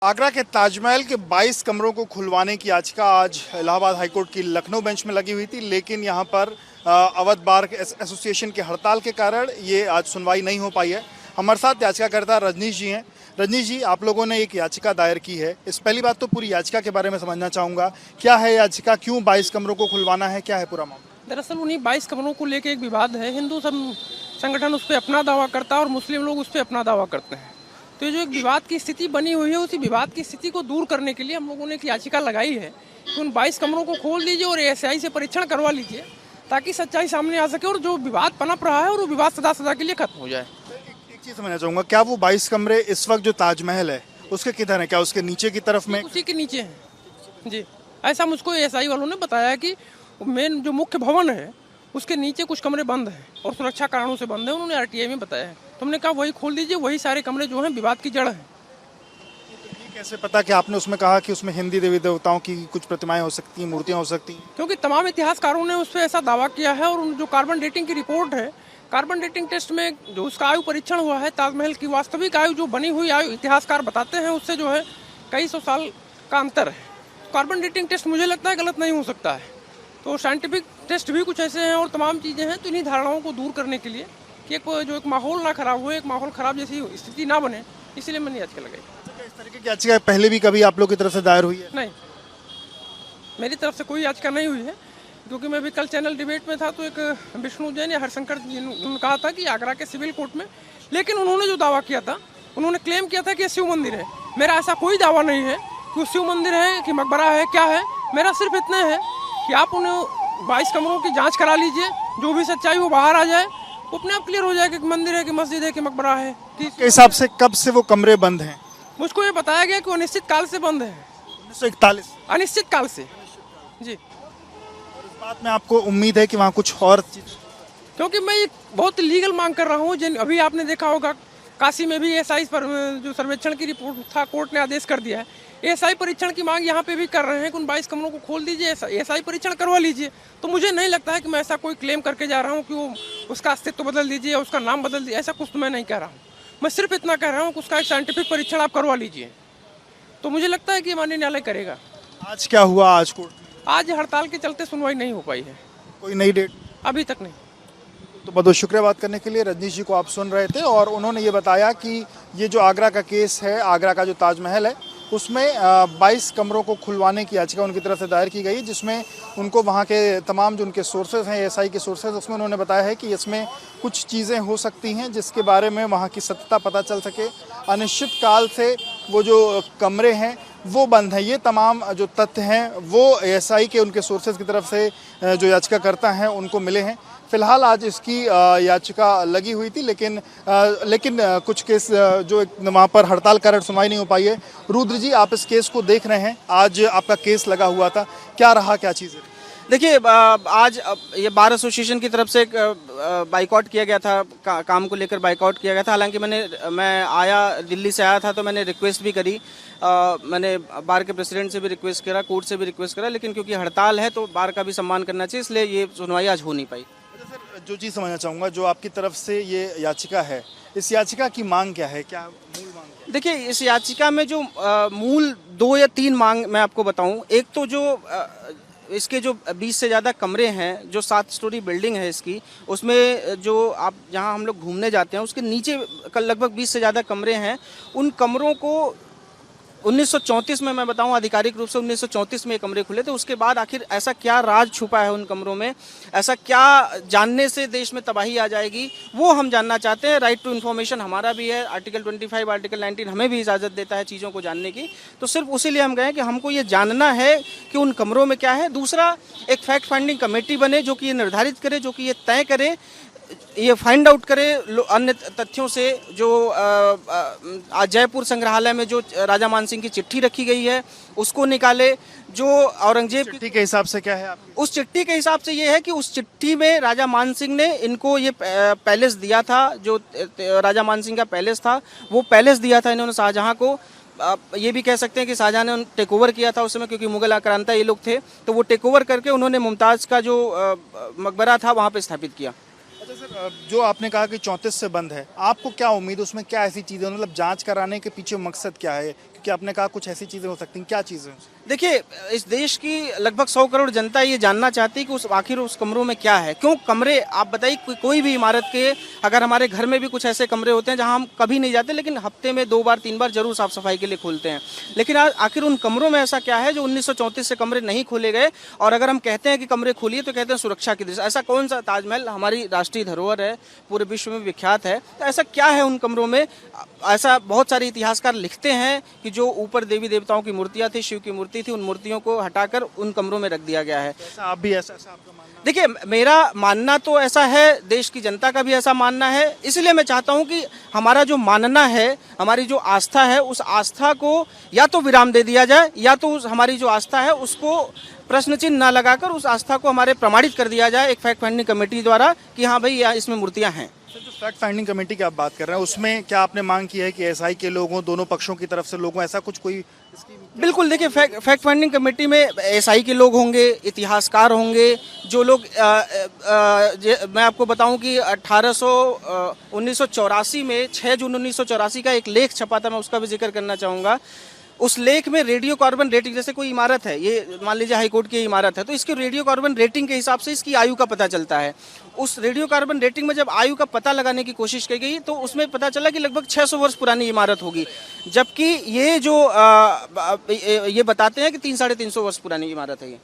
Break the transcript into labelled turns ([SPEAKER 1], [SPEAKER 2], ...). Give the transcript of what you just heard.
[SPEAKER 1] आगरा के ताजमहल के 22 कमरों को खुलवाने की याचिका आज इलाहाबाद हाईकोर्ट की लखनऊ बेंच में लगी हुई थी, लेकिन यहां पर अवध बार एसोसिएशन की हड़ताल के कारण ये आज सुनवाई नहीं हो पाई है। हमारे साथ याचिकाकर्ता रजनीश जी हैं। रजनीश जी, आप लोगों ने एक याचिका दायर की है। इस पहली बात तो पूरी याचिका के बारे में समझना चाहूँगा, क्या है याचिका, क्यों 22 कमरों को खुलवाना है, क्या है पूरा मामला?
[SPEAKER 2] दरअसल उन्हीं 22 कमरों को लेकर एक विवाद है। हिंदू संगठन उस पर अपना दावा करता है और मुस्लिम लोग उस पर अपना दावा करते हैं। तो ये जो एक विवाद की स्थिति बनी हुई है, उसी विवाद की स्थिति को दूर करने के लिए हम लोगों ने एक याचिका लगाई है कि उन 22 कमरों को खोल दीजिए और एएसआई से परीक्षण करवा लीजिए, ताकि सच्चाई सामने आ सके और जो विवाद पनप रहा है और वो विवाद सदा के लिए खत्म हो जाए।
[SPEAKER 1] एक चीज़ समझना चाहूँगा, क्या वो 22 कमरे इस वक्त जो ताजमहल है उसके किधर है? क्या उसके नीचे की तरफ में?
[SPEAKER 2] उसी के नीचे है जी। ऐसा मुझको एएसआई वालों ने बताया कि मेन जो मुख्य भवन है उसके नीचे कुछ कमरे बंद हैं और सुरक्षा कारणों से बंद है, उन्होंने आरटीआई में बताया है। तो हमने कहा वही खोल दीजिए, वही सारे कमरे जो हैं विवाद की जड़ हैं।
[SPEAKER 1] ये कैसे पता कि आपने उसमें कहा कि उसमें हिंदी देवी देवताओं की कुछ प्रतिमाएं हो सकती हैं, मूर्तियां हो सकती हैं?
[SPEAKER 2] क्योंकि तमाम इतिहासकारों ने उस पर ऐसा दावा किया है और जो कार्बन डेटिंग की रिपोर्ट है, कार्बन डेटिंग टेस्ट में जो उसका आयु परीक्षण हुआ है, ताजमहल की वास्तविक आयु जो बनी हुई आयु इतिहासकार बताते हैं उससे जो है कई सौ साल का अंतर है। कार्बन डेटिंग टेस्ट मुझे लगता है गलत नहीं हो सकता है। तो साइंटिफिक टेस्ट भी कुछ ऐसे हैं और तमाम चीज़ें हैं। तो इन्हीं धारणाओं को दूर करने के लिए कि एक माहौल ना खराब हो, एक माहौल खराब जैसी स्थिति ना बने, इसलिए मैंने याचिका लगाई।
[SPEAKER 1] अच्छा, इस तरीके की याचिका पहले भी कभी आप लोग की तरफ से दायर हुई है?
[SPEAKER 2] नहीं, मेरी तरफ से कोई याचिका नहीं हुई है, क्योंकि मैं भी कल चैनल डिबेट में था तो एक विष्णु जैन या हरिशंकर जी ने कहा था कि आगरा के सिविल कोर्ट में, लेकिन उन्होंने जो दावा किया था, उन्होंने क्लेम किया था कि शिव मंदिर है। मेरा ऐसा कोई दावा नहीं है कि शिव मंदिर है कि मकबरा है, क्या है। मेरा सिर्फ इतना है कि आप उन्हें 22 कमरों की जांच करा लीजिए, जो भी सच्चाई वो बाहर आ जाए, वो अपने आप क्लियर हो जाए कि मंदिर है कि मस्जिद है कि मकबरा है।
[SPEAKER 1] के हिसाब से कब से वो कमरे बंद हैं?
[SPEAKER 2] मुझको ये बताया गया कि वो अनिश्चित काल से बंद है।
[SPEAKER 1] 1941?
[SPEAKER 2] अनिश्चित काल से जी।
[SPEAKER 1] इस बात में आपको उम्मीद है कि वहाँ कुछ और चीज?
[SPEAKER 2] क्योंकि मैं एक बहुत लीगल मांग कर रहा हूँ। जिन अभी आपने देखा होगा काशी में भी एएसआई पर जो सर्वेक्षण की रिपोर्ट था, कोर्ट ने आदेश कर दिया है। एएसआई परीक्षण की मांग यहाँ पे भी कर रहे हैं कि उन 22 कमरों को खोल दीजिए, एएसआई परीक्षण करवा लीजिए। तो मुझे नहीं लगता है कि मैं ऐसा कोई क्लेम करके जा रहा हूँ कि वो उसका अस्तित्व बदल दीजिए, उसका नाम बदल दीजिए, ऐसा कुछ तो मैं नहीं कह रहा हूँ। मैं सिर्फ इतना कह रहा हूँ कि उसका एक साइंटिफिक परीक्षण आप करवा लीजिए। तो मुझे लगता है कि माननीय न्यायालय करेगा।
[SPEAKER 1] आज क्या हुआ आज कोर्ट में?
[SPEAKER 2] आज हड़ताल के चलते सुनवाई नहीं हो पाई है।
[SPEAKER 1] कोई नई डेट?
[SPEAKER 2] अभी तक नहीं।
[SPEAKER 1] तो बहुत बहुत शुक्रिया बात करने के लिए। रजनीश जी को आप सुन रहे थे और उन्होंने ये बताया कि ये जो आगरा का केस है, आगरा का जो ताजमहल है, उसमें 22 कमरों को खुलवाने की याचिका उनकी तरफ से दायर की गई, जिसमें उनको वहाँ के तमाम जो उनके सोर्सेज हैं, एएसआई के सोर्सेज, उसमें उन्होंने बताया है कि इसमें कुछ चीज़ें हो सकती हैं जिसके बारे में वहाँ की सत्यता पता चल सके। अनिश्चित काल से वो जो कमरे हैं वो बंद हैं। ये तमाम जो तथ्य हैं वो एएसआई के उनके सोर्सेज की तरफ से जो याचिकाकर्ता हैं उनको मिले हैं। फिलहाल आज इसकी याचिका लगी हुई थी, लेकिन कुछ केस जो वहाँ पर हड़ताल कारण सुनवाई नहीं हो पाई है। रुद्र जी, आप इस केस को देख रहे हैं, आज आपका केस लगा हुआ था, क्या रहा, क्या चीज़ है?
[SPEAKER 3] देखिए, आज ये बार एसोसिएशन की तरफ से बाइकआउट किया गया था, काम को लेकर बाइकआउट किया गया था। हालांकि मैं दिल्ली से आया था तो मैंने रिक्वेस्ट भी करी, मैंने बार के प्रेसिडेंट से भी रिक्वेस्ट करा, कोर्ट से भी रिक्वेस्ट करा, लेकिन क्योंकि हड़ताल है तो बार का भी सम्मान करना चाहिए, इसलिए ये सुनवाई आज हो नहीं पाई।
[SPEAKER 1] सर, जो चीज़ समझना चाहूँगा, जो आपकी तरफ से ये याचिका है, इस याचिका की मांग क्या है, क्या मूल मांग क्या है?
[SPEAKER 3] देखिए, इस याचिका में जो मूल 2 या 3 मांग मैं आपको बताऊं। एक तो जो इसके जो 20 से ज़्यादा कमरे हैं, जो 7 स्टोरी बिल्डिंग है इसकी, उसमें जो आप जहां हम लोग घूमने जाते हैं उसके नीचे लगभग 20 से ज़्यादा कमरे हैं। उन कमरों को 1934 में, मैं बताऊं आधिकारिक रूप से 1934 में ये कमरे खुले थे। उसके बाद आखिर ऐसा क्या राज छुपा है उन कमरों में, ऐसा क्या जानने से देश में तबाही आ जाएगी, वो हम जानना चाहते हैं। राइट टू इन्फॉर्मेशन हमारा भी है, आर्टिकल 25, आर्टिकल 19 हमें भी इजाज़त देता है चीज़ों को जानने की। तो सिर्फ उसी लिए हम गए कि हमको ये जानना है कि उन कमरों में क्या है। दूसरा, एक फैक्ट फाइंडिंग कमेटी बने जो कि ये निर्धारित करे, जो कि ये तय करे, ये फाइंड आउट करे अन्य तथ्यों से। जो आज जयपुर संग्रहालय में जो राजा मान सिंह की चिट्ठी रखी गई है उसको निकाले। जो औरंगजेब
[SPEAKER 1] चिट्ठी के हिसाब से क्या है आपकी?
[SPEAKER 3] उस चिट्ठी के हिसाब से ये है कि उस चिट्ठी में राजा मान सिंह ने इनको ये पैलेस दिया था, जो राजा मान सिंह का पैलेस था, वो पैलेस दिया था इन्होंने शाहजहां को। ये भी कह सकते हैं कि शाहजहां ने टेक ओवर किया था उस समय, क्योंकि मुगल आक्रांता ये लोग थे, तो वो टेक ओवर करके उन्होंने मुमताज़ का जो मकबरा था वहाँ पे स्थापित किया।
[SPEAKER 1] अच्छा सर, जो आपने कहा कि 34 से बंद है, आपको क्या उम्मीद है उसमें, क्या ऐसी चीज़ें, मतलब जांच कराने के पीछे मकसद क्या है? क्योंकि आपने कहा कुछ ऐसी चीज़ें हो सकती हैं, क्या चीज़ें?
[SPEAKER 3] देखिए, इस देश की लगभग 100 करोड़ जनता ये जानना चाहती है कि आखिर उस कमरों में क्या है, क्यों कमरे, आप बताइए कोई भी इमारत के, अगर हमारे घर में भी कुछ ऐसे कमरे होते हैं जहां हम कभी नहीं जाते लेकिन हफ्ते में 2 बार 3 बार जरूर साफ सफाई के लिए खोलते हैं, लेकिन आखिर उन कमरों में ऐसा क्या है जो 1934 से कमरे नहीं खोले गए, और अगर हम कहते हैं कि कमरे खोलिए तो कहते हैं सुरक्षा की दृष्टि। ऐसा कौन सा, ताजमहल हमारी राष्ट्रीय धरोहर है, पूरे विश्व में विख्यात है, तो ऐसा क्या है उन कमरों में? ऐसा बहुत सारे इतिहासकार लिखते हैं कि जो ऊपर देवी देवताओं की मूर्तियां थी, शिव की मूर्ति थी, उन मूर्तियों को हटाकर उन कमरों में रख दिया गया है।
[SPEAKER 1] ऐसा आप भी ऐसा आपका मानना?
[SPEAKER 3] देखिए, मेरा मानना तो ऐसा है, देश की जनता का भी ऐसा मानना है, इसलिए मैं चाहता हूं कि हमारा जो मानना है, हमारी जो आस्था है, उस आस्था को या तो विराम दे दिया जाए, या तो हमारी जो आस्था है उसको प्रश्न चिन्ह न लगाकर उस आस्था को हमारे प्रमाणित कर दिया जाए एक फैक्ट फाइंडिंग कमेटी द्वारा कि हाँ भाई इसमें मूर्तियां हैं।
[SPEAKER 1] जो फैक्ट फाइंडिंग कमेटी की आप बात कर रहे हैं, उसमें क्या आपने मांग की है कि एसआई के लोगों, दोनों पक्षों की तरफ से लोगों, ऐसा कुछ कोई इसकी?
[SPEAKER 3] बिल्कुल, देखिए, फैक्ट फाइंडिंग कमेटी में एसआई के लोग होंगे, इतिहासकार होंगे, जो लोग मैं आपको बताऊं कि 1984 में 6 जून 1984 का एक लेख छपा था, मैं उसका भी जिक्र करना चाहूँगा। उस लेख में रेडियो कार्बन रेटिंग, जैसे कोई इमारत है, ये मान लीजिए हाईकोर्ट की इमारत है, तो इसकी रेडियो कार्बन रेटिंग के हिसाब से इसकी आयु का पता चलता है। उस रेडियो कार्बन रेटिंग में जब आयु का पता लगाने की कोशिश की गई तो उसमें पता चला कि लगभग 600 वर्ष पुरानी इमारत होगी, जबकि ये जो ये बताते हैं कि 300-350 वर्ष पुरानी इमारत है ये।